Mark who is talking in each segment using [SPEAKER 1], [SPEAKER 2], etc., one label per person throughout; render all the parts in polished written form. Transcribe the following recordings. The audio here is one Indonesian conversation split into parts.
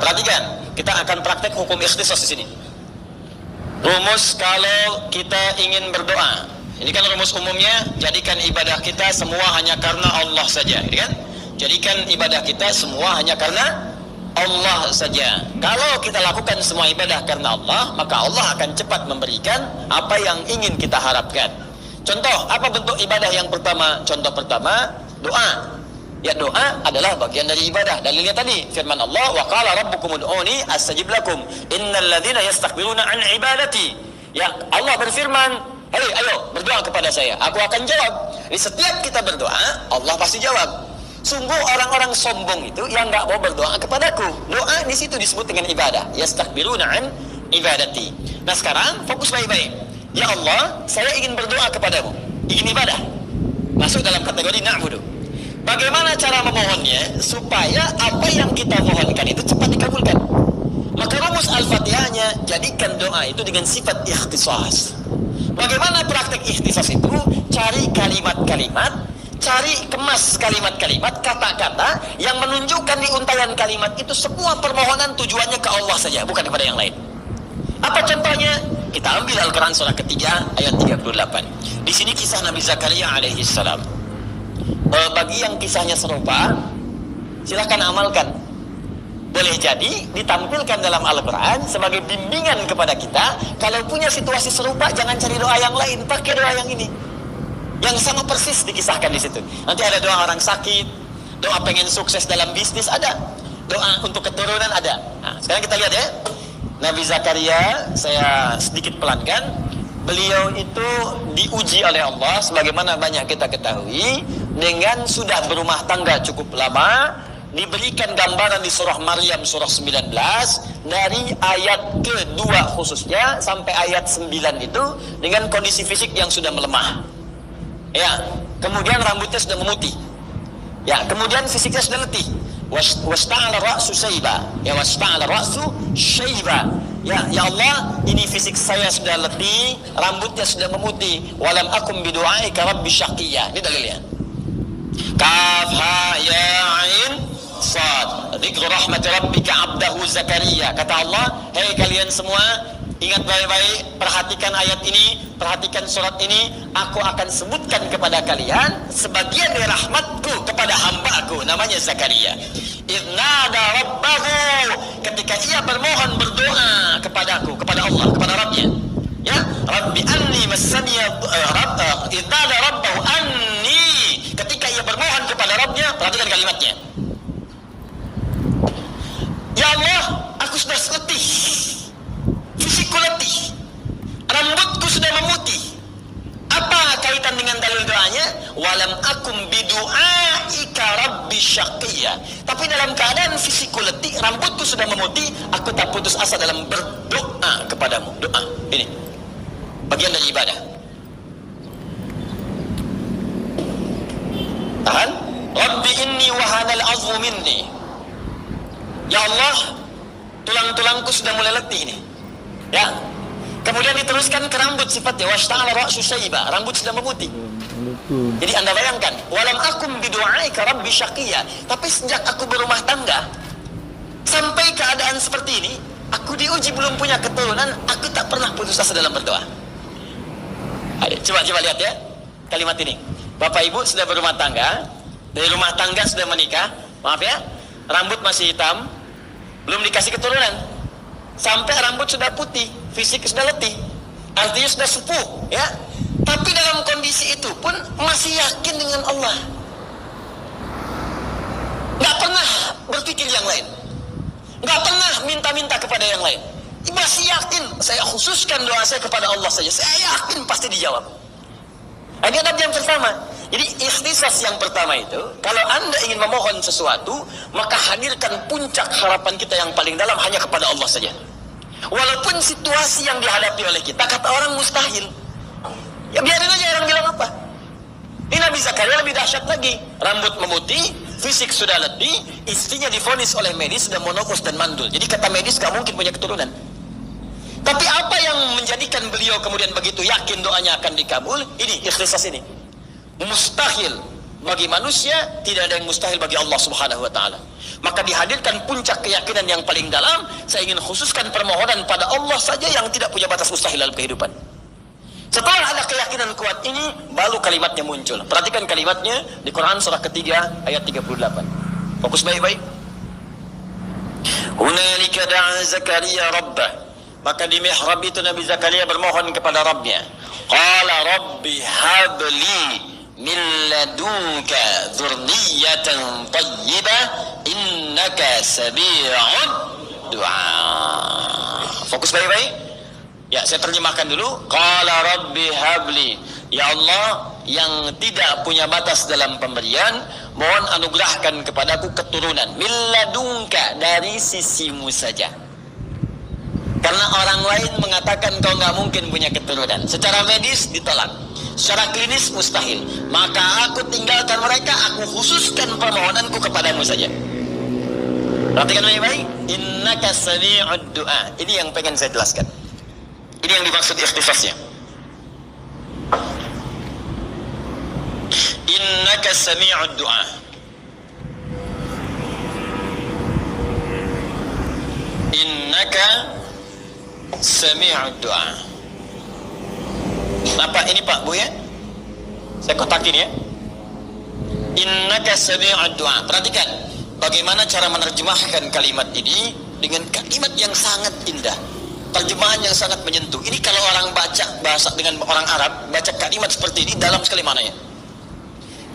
[SPEAKER 1] Perhatikan, kita akan praktek hukum ikhtisas di sini. Rumus kalau kita ingin berdoa, ini kan rumus umumnya, jadikan ibadah kita semua hanya karena Allah saja, ini kan? Jadikan ibadah kita semua hanya karena Allah saja. Kalau kita lakukan semua ibadah karena Allah, maka Allah akan cepat memberikan apa yang ingin kita harapkan. Contoh, apa bentuk ibadah yang pertama? Contoh pertama, doa. Ya, doa adalah bagian dari ibadah. Dalilnya tadi firman Allah, wa qala rabbukum ud'uni astajib lakum innal ladzina yastakbiruna an ibadati. Ya, Allah berfirman, "Hei, ayo berdoa kepada saya, aku akan jawab." Di setiap kita berdoa, Allah pasti jawab. Sungguh orang-orang sombong itu yang enggak mau berdoa kepadaku. Doa di situ disebut dengan ibadah. Yastakbiruna an ibadati. Nah, sekarang fokus baik-baik. Ya Allah, saya ingin berdoa kepadamu. Ingin ibadah. Masuk dalam kategori na'budu. Bagaimana cara memohonnya supaya apa yang kita mohonkan itu cepat dikabulkan? Maka rumus Al-Fatihahnya, jadikan doa itu dengan sifat ikhtisas. Bagaimana praktek ikhtisas itu? Cari kalimat-kalimat, cari kemas kalimat-kalimat, kata-kata yang menunjukkan di untayan kalimat itu semua permohonan tujuannya ke Allah saja, bukan kepada yang lain. Apa contohnya? Kita ambil Al-Quran surah ketiga ayat 38. Di sini kisah Nabi Zakaria alaihi salam. Bagi yang kisahnya serupa, silahkan amalkan. Boleh jadi ditampilkan dalam Al-Quran sebagai bimbingan kepada kita. Kalau punya situasi serupa, jangan cari doa yang lain, pakai doa yang ini, yang sama persis dikisahkan di situ. Nanti ada doa orang sakit, doa pengen sukses dalam bisnis ada, doa untuk keturunan ada. Nah, sekarang kita lihat ya, Nabi Zakaria, saya sedikit pelankan. Beliau itu diuji oleh Allah sebagaimana banyak kita ketahui dengan sudah berumah tangga cukup lama, diberikan gambaran di surah Maryam surah 19 dari ayat kedua khususnya sampai ayat 9 itu dengan kondisi fisik yang sudah melemah. Ya, kemudian rambutnya sudah memutih. Ya, kemudian fisiknya sudah letih. Wasta'ala ra'su syaiba. Ya, wasta'ala ra'su syaiba. Ya, ya Allah, ini fisik saya sudah letih, rambutnya sudah memutih. Walam akum bidu'aika rabbi syaqiyya. Ini dalilnya. Kaf ha ya ain sad. Dzikru rahmati rabbika 'abdahu Zakaria. Kata Allah, hei kalian semua, ingat baik-baik, perhatikan ayat ini, perhatikan surat ini. Aku akan sebutkan kepada kalian sebagian dari rahmatku kepada hambaku, namanya Zakaria. Idnada rabbahu, ketika ia bermohon berdoa kepadaku, kepada Allah, kepada Rabbnya. Ya, Rabbi anni massaniya idnada rabbahu anni, ketika ia bermohon kepada Rabbnya, perhatikan kalimatnya. Ya Allah, aku sudah letih, fisikku letih, rambutku sudah memutih. Apa kaitan dengan dalil doanya? Walam akum bidu'aika rabbi syaqiyya. Tapi dalam keadaan fisikku letih, rambutku sudah memutih, aku tak putus asa dalam berdoa kepadamu. Doa ini bagian dari ibadah. Tahan. Rabbi inni wahanal azmu minni. Ya Allah, tulang-tulangku sudah mulai letih ini. Ya. Kemudian diteruskan ke rambut, sifatnya washta'ala ra'su syaiba, rambut sudah memutih. Jadi Anda bayangkan, walam akum bidu'aika rabbi syaqiyya. Tapi sejak aku berumah tangga sampai keadaan seperti ini, aku diuji belum punya keturunan, aku tak pernah putus asa dalam berdoa. Ayo, coba lihat ya kalimat ini. Bapak Ibu sudah berumah tangga, dari rumah tangga sudah menikah, maaf ya, rambut masih hitam, belum dikasih keturunan. Sampai rambut sudah putih, fisik sudah letih, artinya sudah sepuh, ya. Tapi dalam kondisi itu pun masih yakin dengan Allah, nggak pernah berpikir yang lain, nggak pernah minta-minta kepada yang lain. Masih yakin, saya khususkan doa saya kepada Allah saja, saya yakin pasti dijawab. Ini adab yang pertama. Jadi ikhtisas yang pertama itu, kalau Anda ingin memohon sesuatu, maka hadirkan puncak harapan kita yang paling dalam hanya kepada Allah saja. Walaupun situasi yang dihadapi oleh kita, kata orang mustahil, ya biarin aja orang bilang apa. Ini Nabi Zakaria lebih dahsyat lagi. Rambut memutih, fisik sudah letih, istrinya divonis oleh medis sudah monopos dan mandul. Jadi kata medis gak mungkin punya keturunan. Tapi apa yang menjadikan beliau kemudian begitu yakin doanya akan dikabul? Ini ikhtisas ini. Mustahil Bagi manusia tidak ada yang mustahil bagi Allah Subhanahu wa taala. Maka dihadirkan puncak keyakinan yang paling dalam. Saya ingin khususkan permohonan pada Allah saja yang tidak punya batas mustahil dalam kehidupan. Setelah ada keyakinan kuat ini, baru kalimatnya muncul. Perhatikan kalimatnya di Quran surah ketiga ayat 38. Fokus baik-baik. Hunalika da'a Zakaria rabbah. Maka di mihrab itu Nabi Zakaria bermohon kepada Rabbnya. Qala rabbi habli min ladunka dzurriyyatan thayyibah innaka sami'ud du'a. Fokus baik-baik. Ya, saya terjemahkan dulu. Qala rabbi habli. Ya Allah yang tidak punya batas dalam pemberian, mohon anugerahkan kepadaku keturunan. Min ladunka, dari sisimu saja. Karena orang lain mengatakan kau nggak mungkin punya keturunan. Secara medis ditolak, secara klinis mustahil. Maka aku tinggalkan mereka, aku khususkan permohonanku kepadamu saja. Perhatikan baik-baik. Innaka sami'ud du'a. Ini yang pengen saya jelaskan. Ini yang dimaksud ikhtisasnya. Innaka sami'ud du'a. Innaka sami'ud du'a. Apa ini Pak Bu ya? Saya kotakin ya. Innaka sami'ud du'a. Perhatikan bagaimana cara menerjemahkan kalimat ini dengan kalimat yang sangat indah. Terjemahan yang sangat menyentuh. Ini kalau orang baca bahasa dengan orang Arab, baca kalimat seperti ini dalam sekali maknanya.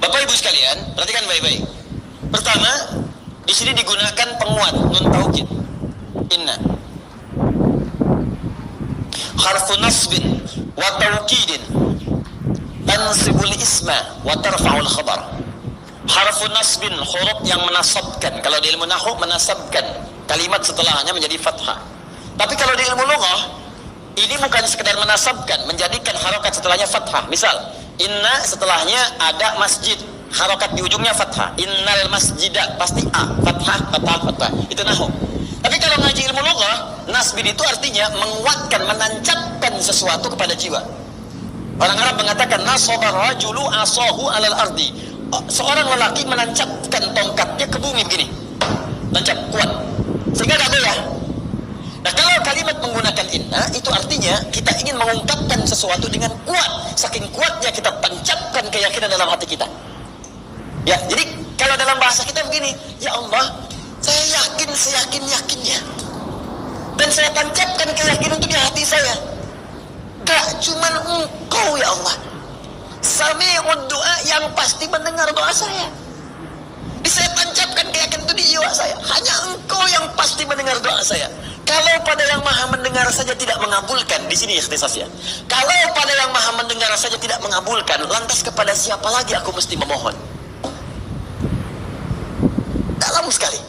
[SPEAKER 1] Bapak Ibu sekalian, perhatikan baik-baik. Pertama, di sini digunakan penguat nun taukid. Inna. Harfu nasbin wa taukidin tansibul isma wa tarfa'ul khabar. Harfu nasbin, huruf yang menasabkan. Kalau di ilmu nahwu menasabkan kalimat setelahnya menjadi fathah. Tapi kalau di ilmu lughah, ini bukan sekedar menasabkan, menjadikan harokat setelahnya fathah. Misal, inna setelahnya ada masjid, harokat di ujungnya fathah. Innal masjidah, pasti a, fathah, fathah, fathah. Itu nahwu. Tapi kalau ngaji ilmu lughah, nasbin itu artinya menguatkan, menancapkan sesuatu kepada jiwa. Orang Arab mengatakan nasabar rajulu asahu alal ardi. Seorang lelaki menancapkan tongkatnya ke bumi begini. Tancap, kuat. Sehingga tak goyah. Nah, kalau kalimat menggunakan inna, itu artinya kita ingin mengungkapkan sesuatu dengan kuat. Saking kuatnya kita tancapkan keyakinan dalam hati kita. Ya, jadi kalau dalam bahasa kita begini, ya Allah, saya yakin seyakin-yakinnya. Dan saya tancapkan keyakinan itu di hati saya. Gak cuman Engkau ya Allah. Sami'ud du'a, yang pasti mendengar doa saya. Saya tancapkan keyakinan itu di jiwa saya. Hanya Engkau yang pasti mendengar doa saya. Kalau pada yang maha mendengar saja tidak mengabulkan, di sini ikhtisasnya. Kalau pada yang maha mendengar saja tidak mengabulkan, lantas kepada siapa lagi aku mesti memohon? Dalam sekali.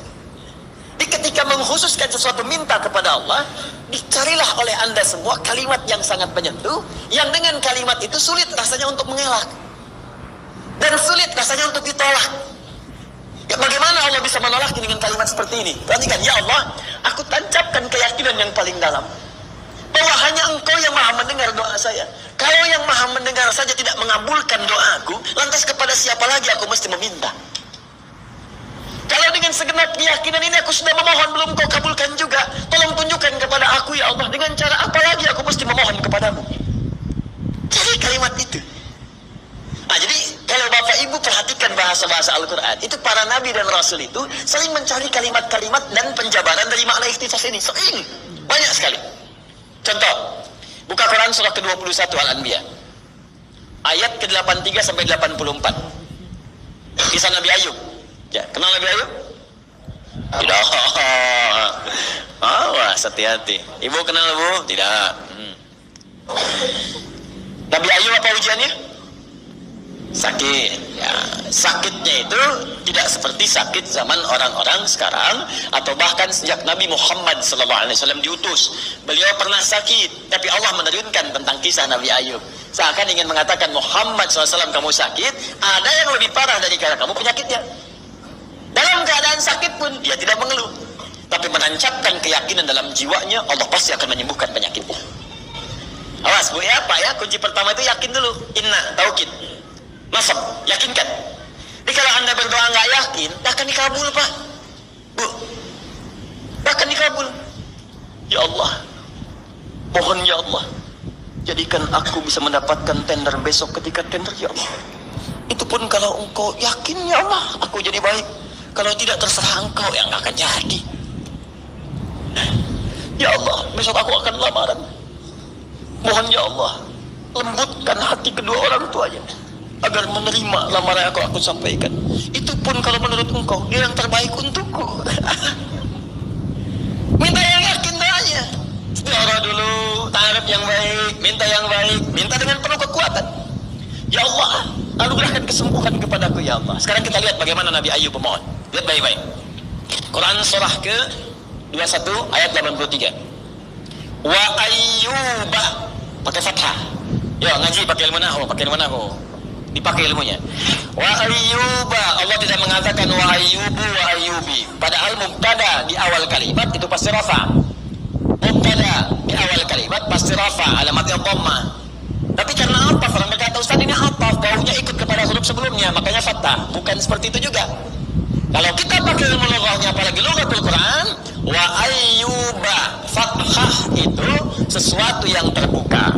[SPEAKER 1] Di ketika mengkhususkan sesuatu minta kepada Allah, dicarilah oleh Anda semua kalimat yang sangat menyentuh, yang dengan kalimat itu sulit rasanya untuk mengelak. Dan sulit rasanya untuk ditolak. Ya, bagaimana Allah bisa menolak dengan kalimat seperti ini? Perhatikan, ya Allah, aku tancapkan keyakinan yang paling dalam bahwa hanya Engkau yang maha mendengar doa saya. Kalau yang maha mendengar saja tidak mengabulkan doaku, lantas kepada siapa lagi aku mesti meminta? Kalau dengan segenap keyakinan ini aku sudah memohon, belum Kau kabulkan juga, tolong tunjukkan kepada aku ya Allah, dengan cara apa lagi aku mesti memohon kepadamu? Jadi kalimat itu. Nah, jadi kalau Bapak Ibu perhatikan bahasa-bahasa Al-Quran, itu para Nabi dan Rasul itu sering mencari kalimat-kalimat dan penjabaran dari makna ikhtisas ini. Sering. Banyak sekali. Contoh, buka Quran surah ke-21 Al-Anbiya. Ayat ke-83 sampai 84. Kisah Nabi Ayub. Ya, kenal Nabi Ayub? Tidak. Awas, hati-hati. Ibu kenal Bu? Tidak. Nabi Ayub apa ujiannya? Sakit. Ya, sakitnya itu tidak seperti sakit zaman orang-orang sekarang atau bahkan sejak Nabi Muhammad SAW diutus. Beliau pernah sakit, tapi Allah menurunkan tentang kisah Nabi Ayub. Seakan ingin mengatakan Muhammad SAW kamu sakit, ada yang lebih parah dari kamu penyakitnya. Dalam keadaan sakit pun dia tidak mengeluh, tapi menancapkan keyakinan dalam jiwanya, Allah pasti akan menyembuhkan penyakitnya. Awas Bu ya, Pak ya, kunci pertama itu yakin dulu. Inna, taukid. Nasab, yakinkan. anda berdoa nggak yakin, akan dikabul Pak, Bu, akan dikabul. Ya Allah, mohon ya Allah, jadikan aku bisa mendapatkan tender besok ketika tender ya Allah. Itu pun kalau engkau yakin ya Allah, aku jadi baik. Kalau tidak terserah engkau, yang nggak akan jadi. Ya Allah, besok aku akan lamaran. Mohon ya Allah, lembutkan hati kedua orang tuanya agar menerima lamaran yang aku sampaikan. Itu pun kalau menurut engkau dia yang terbaik untukku. Minta yang yakin aja. Istighfar dulu, tarif yang baik, minta yang baik, minta dengan penuh kekuatan. Ya Allah, anugerahkan kesembuhan kepadaku ya Allah. Sekarang kita lihat bagaimana Nabi Ayub memohon. Lihat baik-baik. Quran surah ke 21 ayat 83. Wa ayyuba, pakai fathah. Ya, ngaji pakai ilmu nahwu, dipakai ilmunya. Wa ayyuba, Allah tidak mengatakan wa ayyubu wa ayyubi. Padahal mubtada di awal kalimat itu pasti rafa. Mubtada di awal kalimat pasti rafa, alamatnya dhammah. Tapi karena apa? Orang berkata, Ustaz ini apa? Baunya ikut kepada huruf sebelumnya, makanya fathah. Bukan seperti itu juga. Kalau kita pakai ilmu lughahnya, apalagi lughatul Quran, wa ayyuba, fathah itu sesuatu yang terbuka.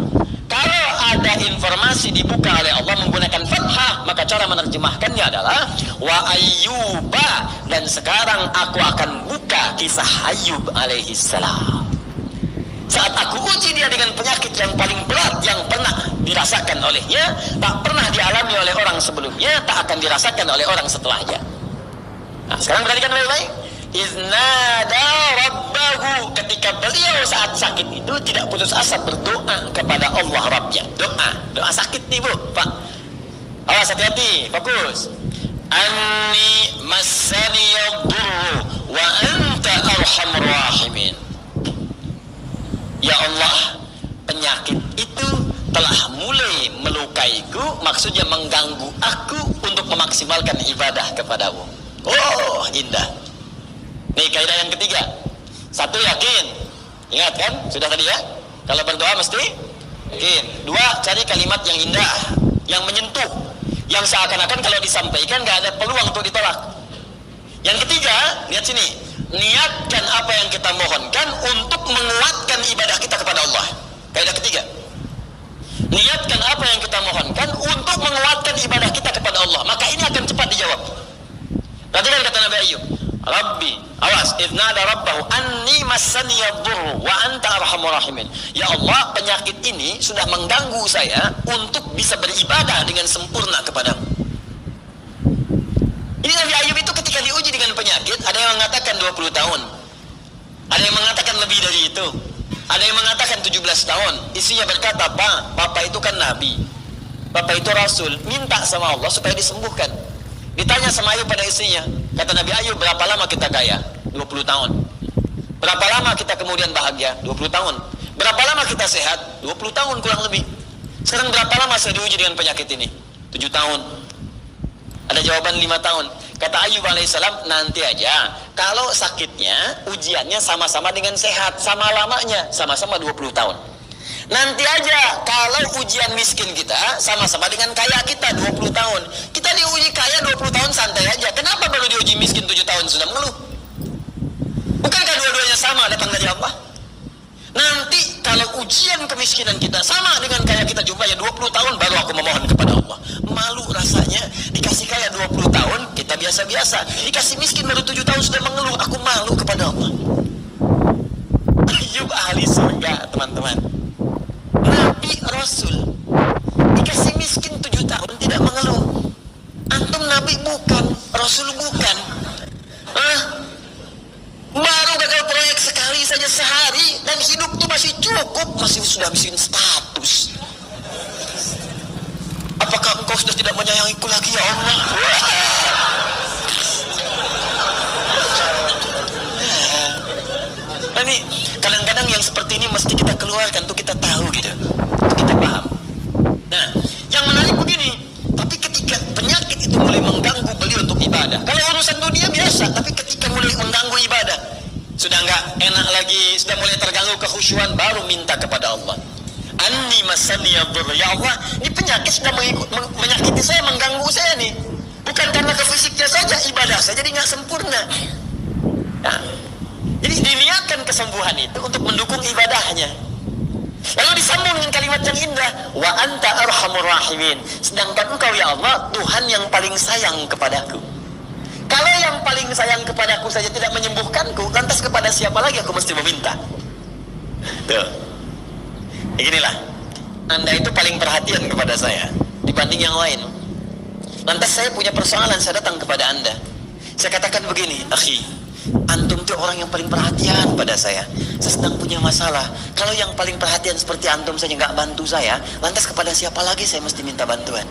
[SPEAKER 1] Kalau ada informasi dibuka oleh Allah menggunakan fathah, maka cara menerjemahkannya adalah wa ayyuba, dan sekarang aku akan buka kisah Ayub alaihi salam. Saat aku uji dia dengan penyakit yang paling berat yang pernah dirasakan olehnya, tak pernah dialami oleh orang sebelumnya, tak akan dirasakan oleh orang setelahnya. Nah, sekarang perhatikan baik-baik. Iznada rabbahu, ketika beliau saat sakit itu tidak putus asa berdoa kepada Allah Rabbnya. Doa sakit nih Bu, Pak. Awas, hati-hati, fokus. Anni massani yadurru wa anta arhamur rahimin. Ya Allah, penyakit itu telah mulai melukaiku, maksudnya mengganggu aku untuk memaksimalkan ibadah kepadamu. Oh, indah. Nih kaidah yang ketiga. Satu, yakin. Ingat kan? Sudah tadi ya? Kalau berdoa mesti yakin. Dua, cari kalimat yang indah, yang menyentuh, yang seakan-akan kalau disampaikan gak ada peluang untuk ditolak. Yang ketiga, lihat sini. Niatkan apa yang kita mohonkan untuk menguatkan ibadah kita kepada Allah. Kaidah ketiga. Niatkan apa yang kita mohonkan untuk menguatkan ibadah kita kepada Allah, maka ini akan cepat dijawab. Perhatikan kata Nabi Ayub, Rabbi, awas, idnada rabbahu anni massani yadurru wa anta arhamur rahimin. Ya Allah, penyakit ini sudah mengganggu saya untuk bisa beribadah dengan sempurna kepadamu. Ini Nabi Ayub itu ketika diuji dengan penyakit, ada yang mengatakan 20 tahun, ada yang mengatakan lebih dari itu, ada yang mengatakan 17 tahun. Istrinya berkata, Bapak itu kan Nabi, Bapak itu Rasul, minta sama Allah supaya disembuhkan. Ditanya sama Ayub pada istrinya, kata Nabi Ayub, berapa lama kita kaya? 20 tahun. Berapa lama kita kemudian bahagia? 20 tahun. Berapa lama kita sehat? 20 tahun kurang lebih. Sekarang berapa lama saya diuji dengan penyakit ini? 7 tahun. Ada jawaban 5 tahun. Kata Ayub alaihissalam, nanti aja. Kalau sakitnya, ujiannya sama-sama dengan sehat, sama lamanya, sama-sama 20 tahun. Nanti aja kalau ujian miskin kita sama-sama dengan kaya kita 20 tahun. Kita diuji kaya 20 tahun santai aja. Kenapa baru diuji miskin 7 tahun sudah mengeluh? Bukankah dua-duanya sama datang dari Allah? Nanti kalau ujian kemiskinan kita sama dengan kaya kita jumlahnya 20 tahun, baru aku memohon kepada Allah. Malu rasanya dikasih kaya 20 tahun kita biasa-biasa, dikasih miskin baru 7 tahun sudah mengeluh. Aku malu kepada Allah. Ayub ahli surga, teman-teman. Nabi Rasul dikasih miskin 7 tahun tidak mengeluh. Antum Nabi bukan, Rasul bukan. Baru gagal proyek sekali saja sehari dan hidup tuh masih cukup, masih sudah miskin status. Apakah engkau sudah tidak menyayangiku lagi ya Allah? Nah, ini kadang-kadang yang seperti ini mesti kita keluarkan tuh, kita tahu gitu, kita paham. Nah, yang menarik begini, tapi ketika penyakit itu mulai mengganggu beliau untuk ibadah, kalau urusan dunia biasa, tapi ketika mulai mengganggu ibadah, sudah nggak enak lagi, sudah mulai terganggu kekhusyuan, baru minta kepada Allah. Anni massani yadurru, ya Allah, ini penyakit sudah menyakiti saya, mengganggu saya nih. Bukan karena ke fisiknya saja, ibadah saja jadi nggak sempurna. Nah, jadi diniatkan kesembuhan itu untuk mendukung ibadahnya. Lalu disambung dengan kalimat yang indah, wa anta arhamur rahimin. Sedangkan engkau ya Allah Tuhan yang paling sayang kepadaku. Kalau yang paling sayang kepadaku saja tidak menyembuhkanku, lantas kepada siapa lagi aku mesti meminta? Tuh. Beginilah, Anda itu paling perhatian kepada saya dibanding yang lain. Lantas saya punya persoalan, saya datang kepada Anda. Saya katakan begini, akhi, antum itu orang yang paling perhatian pada saya. Saya sedang punya masalah. Kalau yang paling perhatian seperti antum saja nggak bantu saya, lantas kepada siapa lagi saya mesti minta bantuan?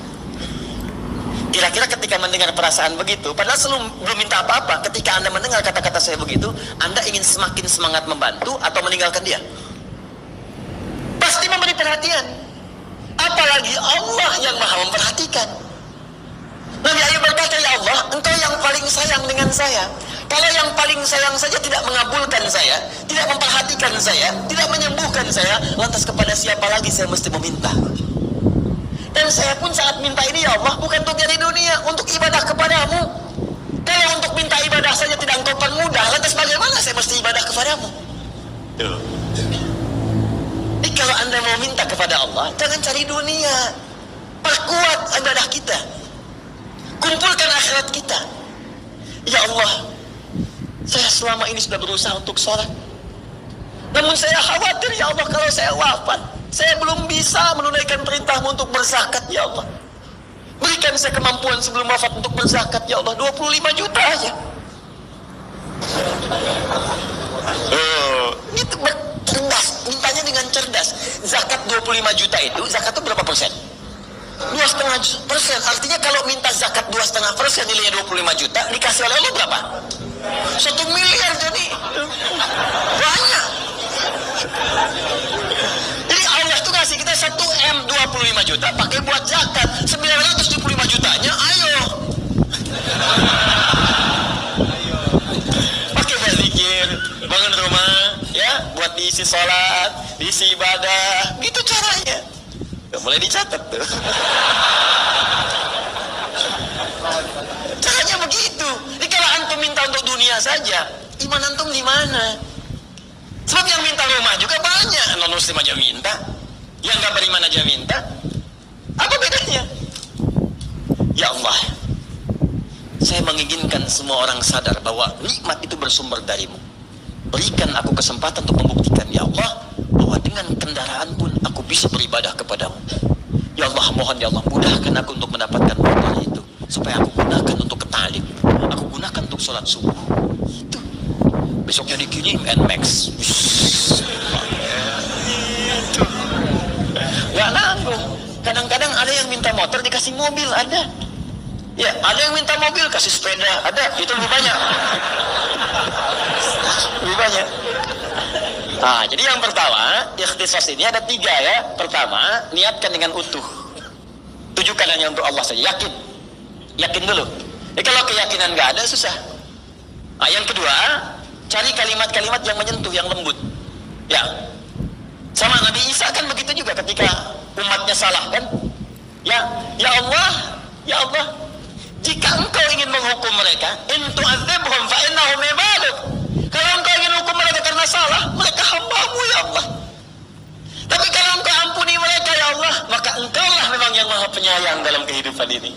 [SPEAKER 1] Kira-kira ketika mendengar perasaan begitu, padahal belum minta apa-apa, ketika Anda mendengar kata-kata saya begitu, Anda ingin semakin semangat membantu atau meninggalkan dia? Pasti memberi perhatian. Apalagi Allah yang maha memperhatikan. Nabi Ayub berkata, ya Allah, engkau yang paling sayang dengan saya. Kalau yang paling sayang saja tidak mengabulkan saya, tidak memperhatikan saya, tidak menyembuhkan saya, lantas kepada siapa lagi saya mesti meminta? Dan saya pun saat minta ini, ya Allah, bukan untuk dari dunia, untuk ibadah kepadamu. Kalau untuk minta ibadah saja tidak engkau permudah, lantas bagaimana saya mesti ibadah kepadamu? Jadi kalau Anda mau minta kepada Allah, jangan cari dunia. Perkuat ibadah kita. Kumpulkan akhirat kita. Ya Allah, saya selama ini sudah berusaha untuk sholat, namun saya khawatir ya Allah kalau saya wafat, saya belum bisa menunaikan perintahmu untuk berzakat ya Allah. Berikan saya kemampuan sebelum wafat untuk berzakat ya Allah, 25 juta aja. Itu cerdas, mintanya dengan cerdas. Zakat 25 juta itu, zakat itu berapa persen? 2,5%. Artinya kalau minta zakat 2,5% nilainya 25 juta, dikasih oleh Allah berapa? 1 miliar. Jadi banyak. Jadi Allah tuh ngasih kita 1M 25 juta pakai buat zakat, 925 jutanya ayo pakai buat zikir, bangun rumah ya, buat diisi sholat, diisi ibadah, gitu caranya. Mulai dicatat tuh. Caranya begitu. Jadi kalau antum minta untuk dunia saja, iman antum di mana? Sebab yang minta rumah juga banyak, non muslim aja minta, yang nggak beriman aja minta. Apa bedanya? Ya Allah, saya menginginkan semua orang sadar bahwa nikmat itu bersumber darimu. Berikan aku kesempatan untuk membuktikan ya Allah, bahwa dengan kendaraan pun aku bisa beribadah kepadamu. Ya Allah, mohon ya Allah, mudahkan aku untuk mendapatkan modal itu, supaya aku gunakan untuk ke talim, aku gunakan untuk sholat subuh. Itu besoknya dikirim NMAX. Gak nanggung. Kadang-kadang ada yang minta motor dikasih mobil, ada. Ya, ada yang minta mobil kasih sepeda, ada. Itu lebih banyak. Lebih banyak. Nah, jadi yang pertama, ikhtisas ini ada 3 ya. Pertama, niatkan dengan utuh. Tujukan hanya untuk Allah saja, yakin. Yakin dulu. Jadi kalau keyakinan nggak ada, susah. Nah, yang kedua, cari kalimat-kalimat yang menyentuh, yang lembut. Ya. Sama Nabi Isa kan begitu juga ketika umatnya salah kan? Ya Allah, ya Allah, jika engkau ingin menghukum mereka, in tu'adzibhum fa innahum ibaduk. Kalau engkau ingin hukum mereka karena salah, mereka hamba-Mu ya Allah. Tapi kalau engkau ampuni mereka ya Allah, maka engkaulah memang yang maha penyayang dalam kehidupan ini.